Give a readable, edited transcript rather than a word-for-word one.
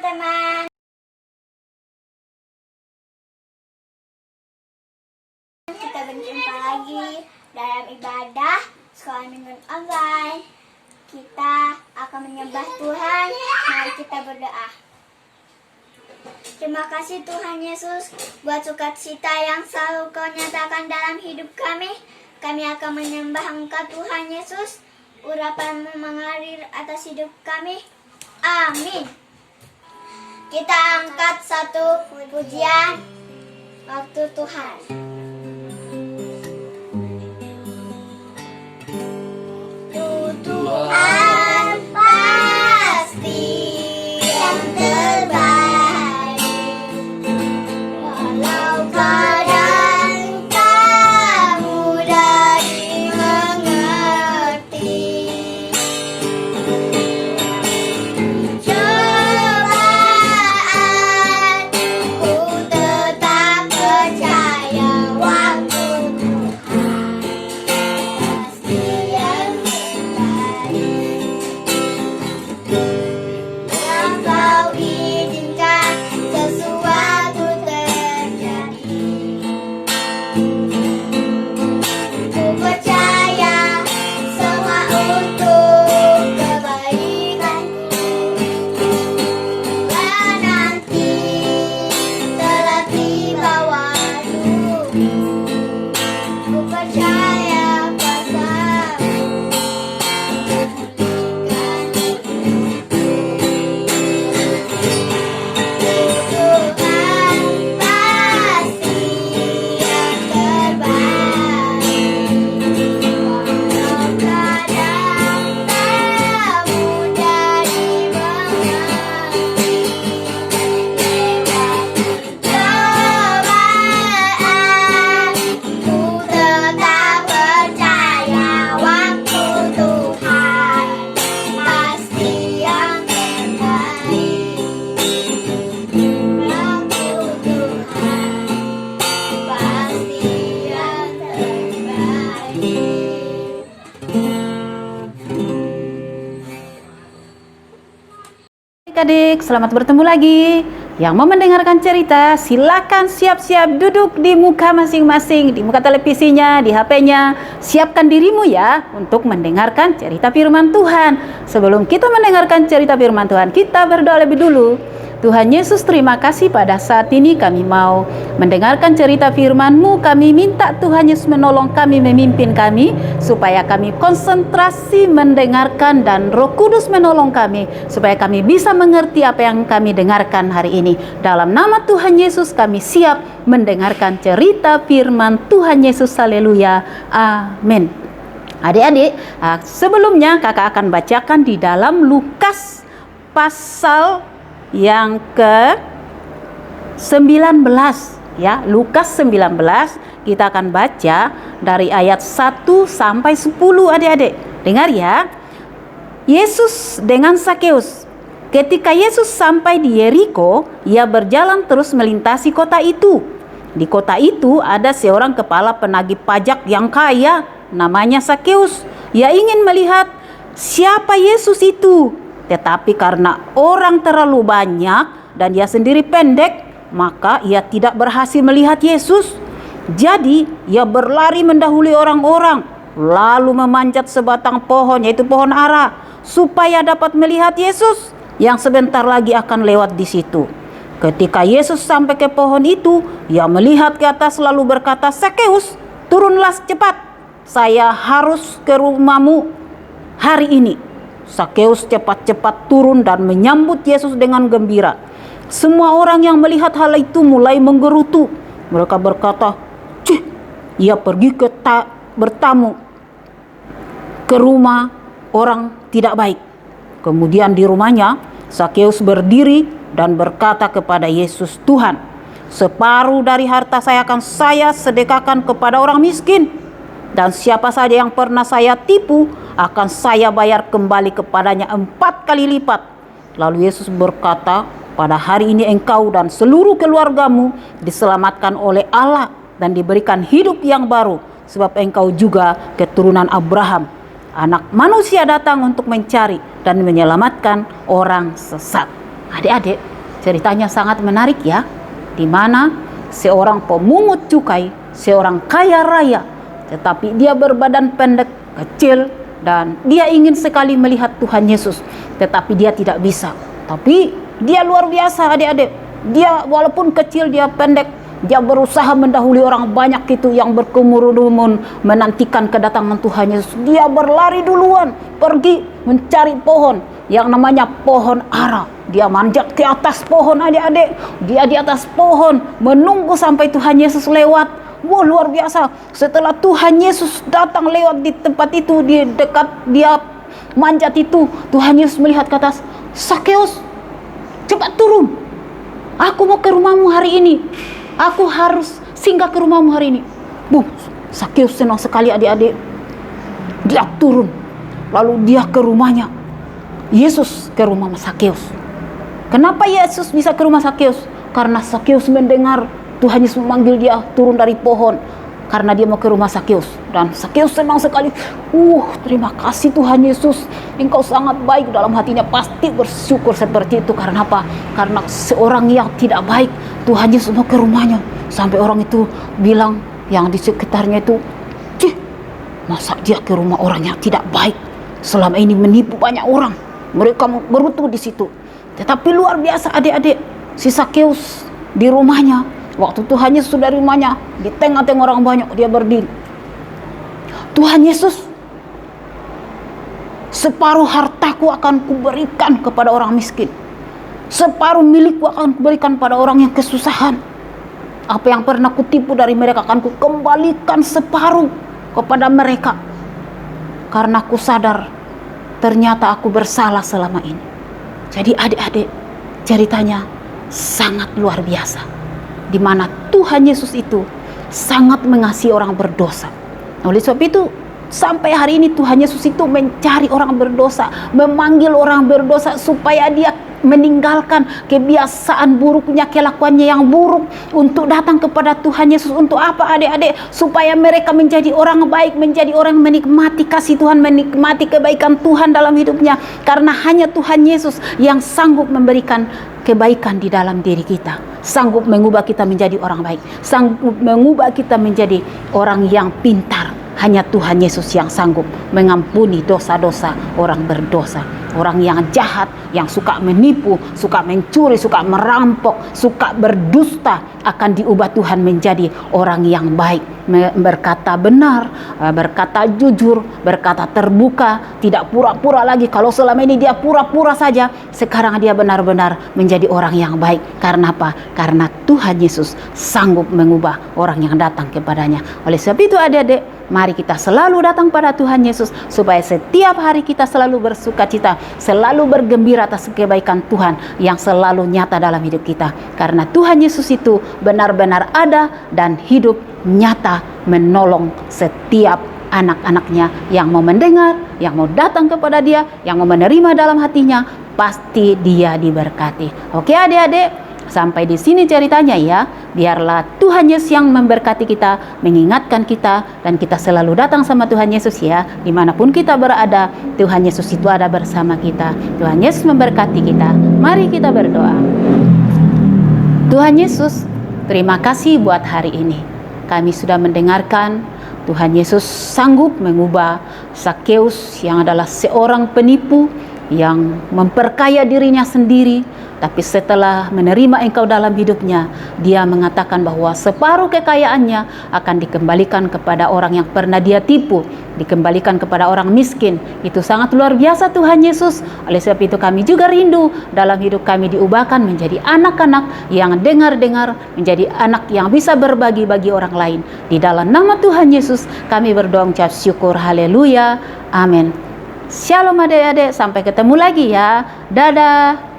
teman-teman. Kita berjumpa lagi dalam ibadah sekolah minggu online. Kita akan menyembah Tuhan. Mari kita berdoa. Terima kasih Tuhan Yesus buat sukacita yang selalu Kau nyatakan dalam hidup kami. Kami akan menyembah Engkau Tuhan Yesus. Urapan-Mu mengalir atas hidup kami. Amin. Kita angkat satu pujian waktu Tuhan. Tuhan pasti yang terbaik, walau kadang tak mudah dimengerti. Cobaan ku tetap percaya waktu Tuhan pasti yang yang Kau izinkan sesuatu terjadi. Ku percaya semua untuk kebaikanku. Dan nanti telah tiba waktumu. Ku percaya padamu. Tuhan pasti yang terbaik, walau kadang tak mudah dimengerti. Cobaan ku tetap percaya waktu Tuhan pasti yang terbaik. Waktu Tuhan pasti yang terbaik. Adik-adik, selamat bertemu lagi. Yang mau mendengarkan cerita, silakan siap-siap duduk di muka masing-masing, di muka televisinya, di HP-nya. Siapkan dirimu ya untuk mendengarkan cerita firman Tuhan. Sebelum kita mendengarkan cerita firman Tuhan, kita berdoa lebih dulu. Tuhan Yesus, terima kasih pada saat ini kami mau mendengarkan cerita firman-Mu. Kami minta Tuhan Yesus menolong kami, memimpin kami, supaya kami konsentrasi mendengarkan dan Roh Kudus menolong kami, supaya kami bisa mengerti apa yang kami dengarkan hari ini. Dalam nama Tuhan Yesus kami siap mendengarkan cerita firman Tuhan Yesus. Haleluya. Amin. Adik-adik, sebelumnya kakak akan bacakan di dalam Lukas pasal yang ke-19 ya. Lukas 19 kita akan baca dari ayat 1 sampai 10 adik-adik. Dengar ya. Yesus dengan Sakeus. Ketika Yesus sampai di Yeriko, ia berjalan terus melintasi kota itu. Di kota itu ada seorang kepala penagih pajak yang kaya, namanya Sakeus. Ia ingin melihat siapa Yesus itu. Tetapi karena orang terlalu banyak dan dia sendiri pendek, maka ia tidak berhasil melihat Yesus. Jadi ia berlari mendahului orang-orang, lalu memanjat sebatang pohon, yaitu pohon ara, supaya dapat melihat Yesus yang sebentar lagi akan lewat di situ. Ketika Yesus sampai ke pohon itu, ia melihat ke atas lalu berkata, "Sakeus, turunlah cepat, saya harus ke rumahmu hari ini." Sakeus cepat-cepat turun dan menyambut Yesus dengan gembira. Semua orang yang melihat hal itu mulai menggerutu. Mereka berkata, "Cih, ia pergi bertamu ke rumah orang tidak baik." Kemudian di rumahnya, Sakeus berdiri dan berkata kepada Yesus, "Tuhan, separuh dari harta saya akan saya sedekahkan kepada orang miskin. Dan siapa saja yang pernah saya tipu akan saya bayar kembali kepadanya 4 kali lipat." Lalu Yesus berkata, "Pada hari ini engkau dan seluruh keluargamu diselamatkan oleh Allah dan diberikan hidup yang baru, sebab engkau juga keturunan Abraham. Anak manusia datang untuk mencari dan menyelamatkan orang sesat." Adik-adik, ceritanya sangat menarik ya, di mana seorang pemungut cukai, seorang kaya raya, tetapi dia berbadan pendek, kecil, dan dia ingin sekali melihat Tuhan Yesus, tetapi dia tidak bisa. Tapi dia luar biasa adik-adik. Dia walaupun kecil, dia pendek, dia berusaha mendahului orang banyak itu yang berkerumun menantikan kedatangan Tuhan Yesus. Dia berlari duluan, pergi mencari pohon yang namanya pohon ara. Dia manjat ke atas pohon adik-adik. Dia di atas pohon menunggu sampai Tuhan Yesus lewat. Wah, luar biasa. Setelah Tuhan Yesus datang lewat di tempat itu, di dekat dia manjat itu, Tuhan Yesus melihat ke atas. Sakeus, cepat turun. Aku mau ke rumahmu hari ini. Aku harus singgah ke rumahmu hari ini. Sakeus senang sekali adik-adik. Dia turun. Lalu dia ke rumahnya. Yesus ke rumah Sakeus. Kenapa Yesus bisa ke rumah Sakeus? Karena Sakeus mendengar Tuhan Yesus memanggil dia turun dari pohon. Karena dia mau ke rumah Sakeus. Dan Sakeus senang sekali. Terima kasih Tuhan Yesus. Engkau sangat baik. Dalam hatinya pasti bersyukur seperti itu. Karena apa? Karena seorang yang tidak baik, Tuhan Yesus mau ke rumahnya. Sampai orang itu bilang, yang di sekitarnya itu, masa dia ke rumah orang yang tidak baik? Selama ini menipu banyak orang. Mereka berutuh di situ. Tetapi luar biasa adik-adik. Si Sakeus di rumahnya. Waktu Tuhan Yesus dari rumahnya, di tengah-tengah orang banyak, dia berdiri. Tuhan Yesus, separuh hartaku akan kuberikan kepada orang miskin. Separuh milikku akan kuberikan pada orang yang kesusahan. Apa yang pernah kutipu dari mereka akan kukembalikan separuh kepada mereka. Karena aku sadar ternyata aku bersalah selama ini. Jadi adik-adik, ceritanya sangat luar biasa. Di mana Tuhan Yesus itu sangat mengasihi orang berdosa. Oleh sebab itu, sampai hari ini Tuhan Yesus itu mencari orang berdosa, memanggil orang berdosa supaya dia meninggalkan kebiasaan buruknya, kelakuannya yang buruk, untuk datang kepada Tuhan Yesus. Untuk apa adik-adik? Supaya mereka menjadi orang baik, menjadi orang yang menikmati kasih Tuhan, menikmati kebaikan Tuhan dalam hidupnya. Karena hanya Tuhan Yesus yang sanggup memberikan kebaikan di dalam diri kita, sanggup mengubah kita menjadi orang baik, sanggup mengubah kita menjadi orang yang pintar. Hanya Tuhan Yesus yang sanggup mengampuni dosa-dosa orang berdosa. Orang yang jahat, yang suka menipu, suka mencuri, suka merampok, suka berdusta, akan diubah Tuhan menjadi orang yang baik, berkata benar, berkata jujur, berkata terbuka, tidak pura-pura lagi. Kalau selama ini dia pura-pura saja, sekarang dia benar-benar menjadi orang yang baik. Karena apa? Karena Tuhan Yesus sanggup mengubah orang yang datang kepadanya. Oleh sebab itu adik-adik, mari kita selalu datang pada Tuhan Yesus, supaya setiap hari kita selalu bersuka cita, selalu bergembira atas kebaikan Tuhan yang selalu nyata dalam hidup kita. Karena Tuhan Yesus itu benar-benar ada dan hidup nyata, menolong setiap anak-anaknya yang mau mendengar, yang mau datang kepada dia, yang mau menerima dalam hatinya, pasti dia diberkati. Oke adik-adik, sampai di sini ceritanya ya. Biarlah Tuhan Yesus yang memberkati kita, mengingatkan kita, dan kita selalu datang sama Tuhan Yesus ya. Dimanapun kita berada, Tuhan Yesus itu ada bersama kita. Tuhan Yesus memberkati kita. Mari kita berdoa. Tuhan Yesus, terima kasih buat hari ini. Kami sudah mendengarkan Tuhan Yesus sanggup mengubah Sakeus yang adalah seorang penipu yang memperkaya dirinya sendiri. Tapi setelah menerima Engkau dalam hidupnya, dia mengatakan bahwa separuh kekayaannya akan dikembalikan kepada orang yang pernah dia tipu, dikembalikan kepada orang miskin. Itu sangat luar biasa Tuhan Yesus. Oleh sebab itu kami juga rindu dalam hidup kami diubahkan menjadi anak-anak yang dengar-dengar, menjadi anak yang bisa berbagi bagi orang lain. Di dalam nama Tuhan Yesus kami berdoa ucap syukur. Haleluya. Amin. Shalom adik-adik, sampai ketemu lagi ya. Dadah.